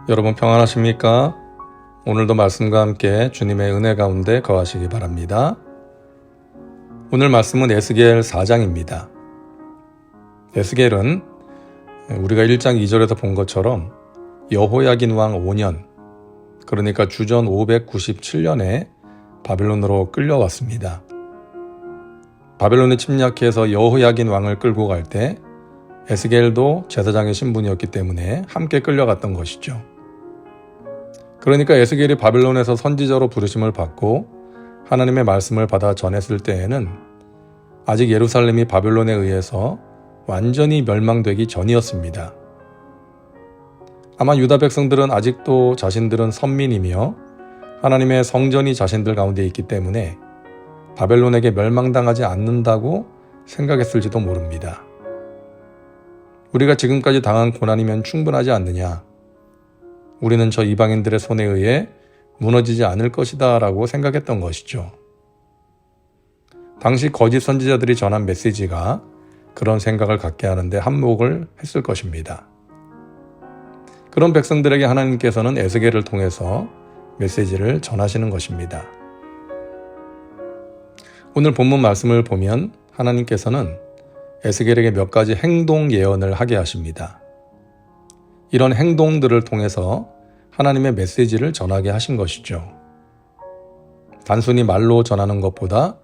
여러분 평안하십니까? 오늘도 말씀과 함께 주님의 은혜 가운데 거하시기 바랍니다. 오늘 말씀은 에스겔 4장입니다. 에스겔은 우리가 1장 2절에서 본 것처럼 여호야긴 왕 5년, 그러니까 주전 597년에 바벨론으로 끌려왔습니다. 바벨론에 침략해서 여호야긴 왕을 끌고 갈 때 에스겔도 제사장의 신분이었기 때문에 함께 끌려갔던 것이죠. 그러니까 에스겔이 바벨론에서 선지자로 부르심을 받고 하나님의 말씀을 받아 전했을 때에는 아직 예루살렘이 바벨론에 의해서 완전히 멸망되기 전이었습니다. 아마 유다 백성들은 아직도 자신들은 선민이며 하나님의 성전이 자신들 가운데 있기 때문에 바벨론에게 멸망당하지 않는다고 생각했을지도 모릅니다. 우리가 지금까지 당한 고난이면 충분하지 않느냐? 우리는 저 이방인들의 손에 의해 무너지지 않을 것이다 라고 생각했던 것이죠. 당시 거짓 선지자들이 전한 메시지가 그런 생각을 갖게 하는데 한몫을 했을 것입니다. 그런 백성들에게 하나님께서는 에스겔을 통해서 메시지를 전하시는 것입니다. 오늘 본문 말씀을 보면 하나님께서는 에스겔에게 몇 가지 행동 예언을 하게 하십니다. 이런 행동들을 통해서 하나님의 메시지를 전하게 하신 것이죠. 단순히 말로 전하는 것보다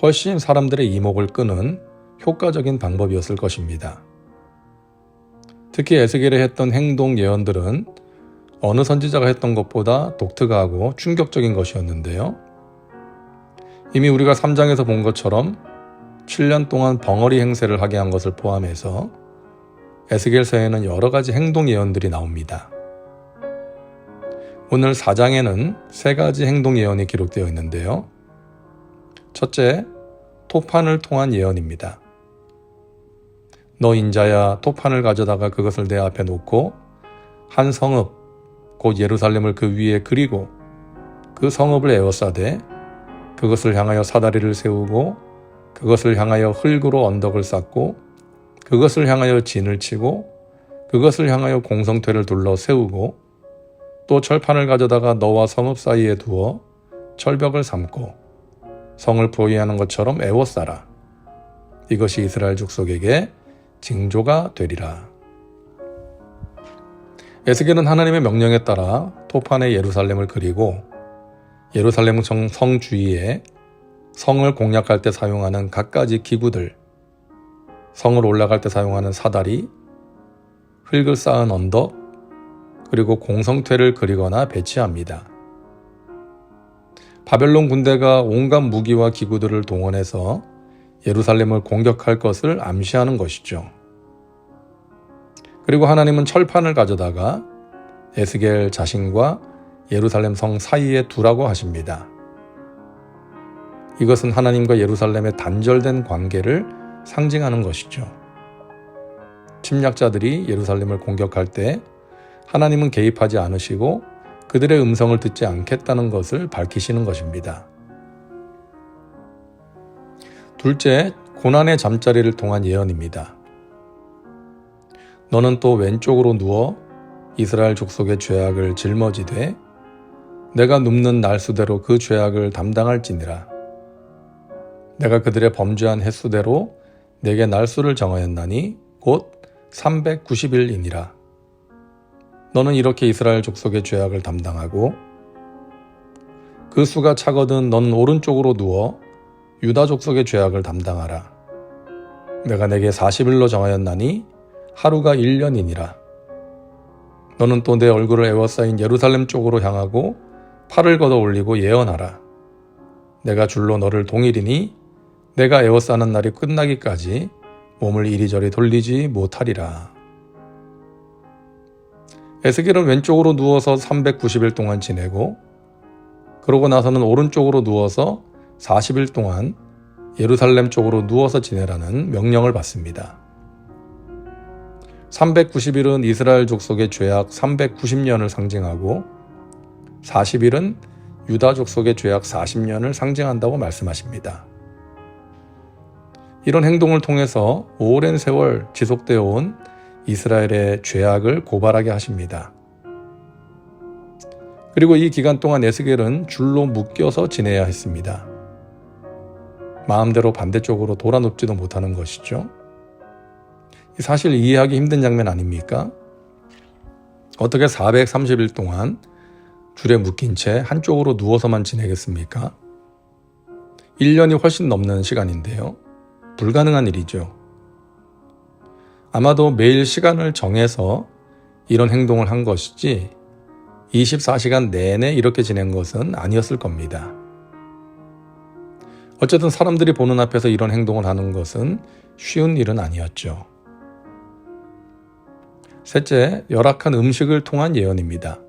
훨씬 사람들의 이목을 끄는 효과적인 방법이었을 것입니다. 특히 에스겔이 했던 행동 예언들은 어느 선지자가 했던 것보다 독특하고 충격적인 것이었는데요. 이미 우리가 3장에서 본 것처럼 7년 동안 벙어리 행세를 하게 한 것을 포함해서 에스겔서에는 여러 가지 행동 예언들이 나옵니다. 오늘 4장에는 3가지 행동 예언이 기록되어 있는데요. 첫째, 토판을 통한 예언입니다. 너 인자야, 토판을 가져다가 그것을 내 앞에 놓고 한 성읍, 곧 예루살렘을 그 위에 그리고 그 성읍을 에워싸되 그것을 향하여 사다리를 세우고 그것을 향하여 흙으로 언덕을 쌓고 그것을 향하여 진을 치고 그것을 향하여 공성퇴를 둘러 세우고 또 철판을 가져다가 너와 성읍 사이에 두어 철벽을 삼고 성을 보위하는 것처럼 에워싸라. 이것이 이스라엘 족속에게 징조가 되리라. 에스겔은 하나님의 명령에 따라 토판에 예루살렘을 그리고 예루살렘 성 주위에 성을 공략할 때 사용하는 갖가지 기구들, 성을 올라갈 때 사용하는 사다리, 흙을 쌓은 언덕, 그리고 공성퇴를 그리거나 배치합니다. 바벨론 군대가 온갖 무기와 기구들을 동원해서 예루살렘을 공격할 것을 암시하는 것이죠. 그리고 하나님은 철판을 가져다가 에스겔 자신과 예루살렘 성 사이에 두라고 하십니다. 이것은 하나님과 예루살렘의 단절된 관계를 상징하는 것이죠. 침략자들이 예루살렘을 공격할 때 하나님은 개입하지 않으시고 그들의 음성을 듣지 않겠다는 것을 밝히시는 것입니다. 둘째, 고난의 잠자리를 통한 예언입니다. 너는 또 왼쪽으로 누워 이스라엘 족속의 죄악을 짊어지되 내가 눕는 날수대로 그 죄악을 담당할지니라. 내가 그들의 범죄한 횟수대로 내게 날수를 정하였나니 곧 390일이니라. 너는 이렇게 이스라엘 족속의 죄악을 담당하고 그 수가 차거든 너는 오른쪽으로 누워 유다 족속의 죄악을 담당하라. 내가 내게 40일로 정하였나니 하루가 1년이니라. 너는 또 내 얼굴을 에워싸인 예루살렘 쪽으로 향하고 팔을 걷어 올리고 예언하라. 내가 줄로 너를 동일이니 내가 에워싸는 날이 끝나기까지 몸을 이리저리 돌리지 못하리라. 에스겔은 왼쪽으로 누워서 390일 동안 지내고 그러고 나서는 오른쪽으로 누워서 40일 동안 예루살렘 쪽으로 누워서 지내라는 명령을 받습니다. 390일은 이스라엘 족속의 죄악 390년을 상징하고 40일은 유다 족속의 죄악 40년을 상징한다고 말씀하십니다. 이런 행동을 통해서 오랜 세월 지속되어 온 이스라엘의 죄악을 고발하게 하십니다. 그리고 이 기간 동안 에스겔은 줄로 묶여서 지내야 했습니다. 마음대로 반대쪽으로 돌아눕지도 못하는 것이죠. 사실 이해하기 힘든 장면 아닙니까? 어떻게 430일 동안 줄에 묶인 채 한쪽으로 누워서만 지내겠습니까? 1년이 훨씬 넘는 시간인데요. 불가능한 일이죠. 아마도 매일 시간을 정해서 이런 행동을 한 것이지 24시간 내내 이렇게 지낸 것은 아니었을 겁니다. 어쨌든 사람들이 보는 앞에서 이런 행동을 하는 것은 쉬운 일은 아니었죠. 셋째, 열악한 음식을 통한 예언입니다.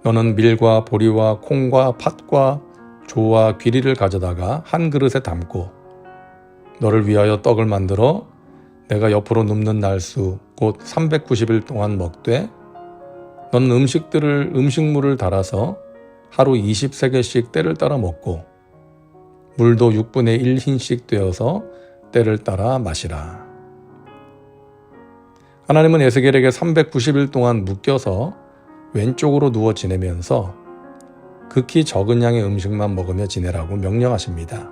너는 밀과 보리와 콩과 팥과 조와 귀리를 가져다가 한 그릇에 담고 너를 위하여 떡을 만들어 내가 옆으로 눕는 날수 곧 390일 동안 먹되 너는 음식물을 달아서 하루 20세겔씩 때를 따라 먹고 물도 6분의 1흰씩 되어서 때를 따라 마시라. 하나님은 에스겔에게 390일 동안 묶여서 왼쪽으로 누워 지내면서 극히 적은 양의 음식만 먹으며 지내라고 명령하십니다.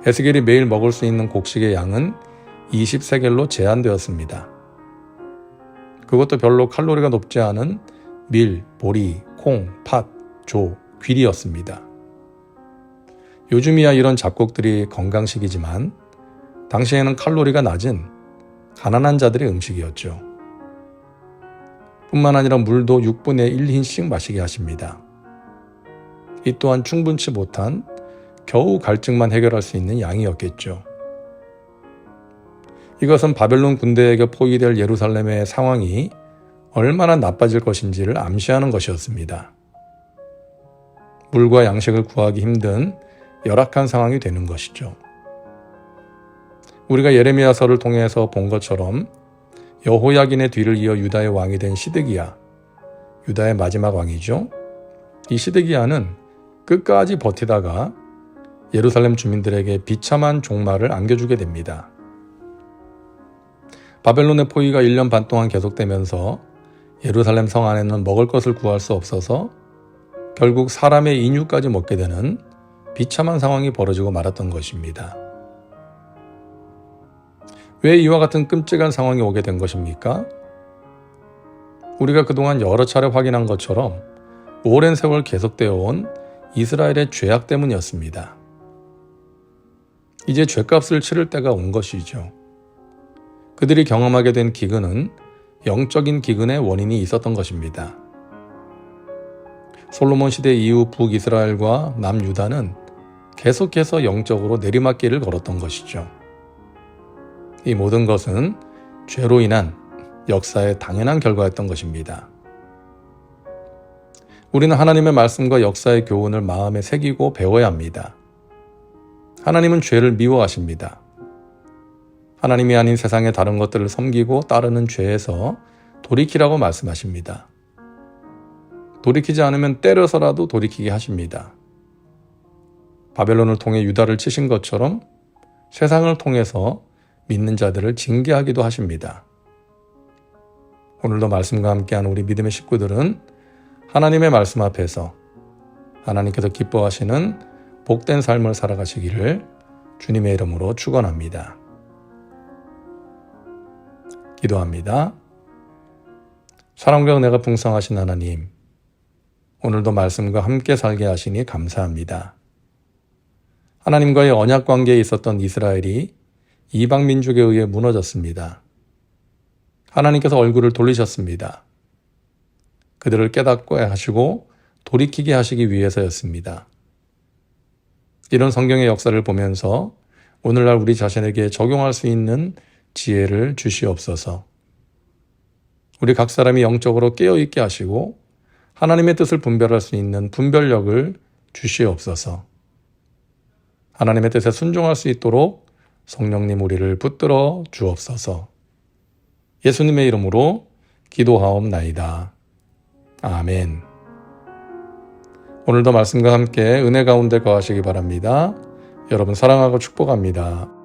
에스겔이 매일 먹을 수 있는 곡식의 양은 20세겔로 제한되었습니다. 그것도 별로 칼로리가 높지 않은 밀, 보리, 콩, 팥, 조, 귀리였습니다. 요즘이야 이런 잡곡들이 건강식이지만 당시에는 칼로리가 낮은 가난한 자들의 음식이었죠. 뿐만 아니라 물도 6분의 1흰씩 마시게 하십니다. 이 또한 충분치 못한 겨우 갈증만 해결할 수 있는 양이었겠죠. 이것은 바벨론 군대에게 포위될 예루살렘의 상황이 얼마나 나빠질 것인지를 암시하는 것이었습니다. 물과 양식을 구하기 힘든 열악한 상황이 되는 것이죠. 우리가 예레미야서를 통해서 본 것처럼 여호야긴의 뒤를 이어 유다의 왕이 된 시드기야, 유다의 마지막 왕이죠. 이 시드기야는 끝까지 버티다가 예루살렘 주민들에게 비참한 종말을 안겨주게 됩니다. 바벨론의 포위가 1년 반 동안 계속되면서 예루살렘 성 안에는 먹을 것을 구할 수 없어서 결국 사람의 인유까지 먹게 되는 비참한 상황이 벌어지고 말았던 것입니다. 왜 이와 같은 끔찍한 상황이 오게 된 것입니까? 우리가 그동안 여러 차례 확인한 것처럼 오랜 세월 계속되어 온 이스라엘의 죄악 때문이었습니다. 이제 죄값을 치를 때가 온 것이죠. 그들이 경험하게 된 기근은 영적인 기근의 원인이 있었던 것입니다. 솔로몬 시대 이후 북이스라엘과 남유다는 계속해서 영적으로 내리막길을 걸었던 것이죠. 이 모든 것은 죄로 인한 역사의 당연한 결과였던 것입니다. 우리는 하나님의 말씀과 역사의 교훈을 마음에 새기고 배워야 합니다. 하나님은 죄를 미워하십니다. 하나님이 아닌 세상의 다른 것들을 섬기고 따르는 죄에서 돌이키라고 말씀하십니다. 돌이키지 않으면 때려서라도 돌이키게 하십니다. 바벨론을 통해 유다를 치신 것처럼 세상을 통해서 믿는 자들을 징계하기도 하십니다. 오늘도 말씀과 함께하는 우리 믿음의 식구들은 하나님의 말씀 앞에서 하나님께서 기뻐하시는 복된 삶을 살아가시기를 주님의 이름으로 축원합니다. 기도합니다. 사랑과 은혜가 풍성하신 하나님, 오늘도 말씀과 함께 살게 하시니 감사합니다. 하나님과의 언약 관계에 있었던 이스라엘이 이방 민족에 의해 무너졌습니다. 하나님께서 얼굴을 돌리셨습니다. 그들을 깨닫게 하시고 돌이키게 하시기 위해서였습니다. 이런 성경의 역사를 보면서 오늘날 우리 자신에게 적용할 수 있는 지혜를 주시옵소서. 우리 각 사람이 영적으로 깨어있게 하시고 하나님의 뜻을 분별할 수 있는 분별력을 주시옵소서. 하나님의 뜻에 순종할 수 있도록 성령님 우리를 붙들어 주옵소서. 예수님의 이름으로 기도하옵나이다. 아멘. 오늘도 말씀과 함께 은혜 가운데 거하시기 바랍니다. 여러분 사랑하고 축복합니다.